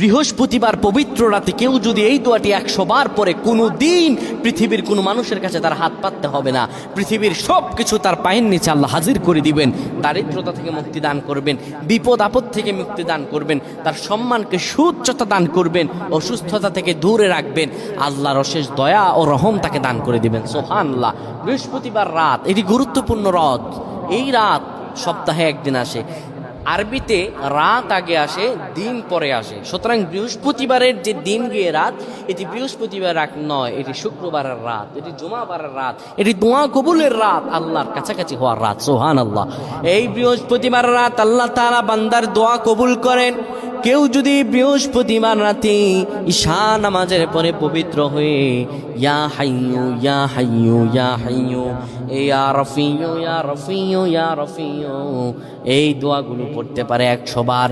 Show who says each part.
Speaker 1: বৃহস্পতিবার পবিত্র রাতে কেউ যদি এই দোয়াটি 100 বার পরে কোনো দিন পৃথিবীর কোনো মানুষের কাছে তার হাত পাততে হবে না। পৃথিবীর সব কিছু তার পায়ের নিচে আল্লাহ হাজির করে দিবেন। দারিদ্রতা থেকে মুক্তি দান করবেন, বিপদ আপদ থেকে মুক্তি দান করবেন, তার সম্মানকে সুউচ্চতা দান করবেন, অসুস্থতা থেকে দূরে রাখবেন। আল্লাহর অশেষ দয়া ও রহম তাকে দান করে দিবেন। সুবহানাল্লাহ। বৃহস্পতিবার রাত এটি গুরুত্বপূর্ণ রাত। এই রাত সপ্তাহে একদিন আসে। আরবিতে রাত আগে আসে, দিন পরে আসে। সুতরাং বৃহস্পতিবারের যে দিন গিয়ে রাত, এটি বৃহস্পতিবার রাত নয়, এটি শুক্রবারের রাত, এটি জুমাবারের রাত, এটি দোয়া কবুলের রাত, আল্লাহর কাছাকাছি হওয়ার রাত। সুবহানাল্লাহ। এই বৃহস্পতিবার রাত আল্লাহ তাআলা বান্দার দোয়া কবুল করেন। কেউ যদি বৃহস্পতিবার রাতে ঈশা নামাজের পরে পবিত্র হয়ে ইয়া হাইয়ু ইয়া হাইয়ু ইয়া হাইয়ু ইয়া রফিয়ু ইয়া রফিয়ু ইয়া রফিয়ু এই দোয়াগুলো পড়তে পারে 100 বার।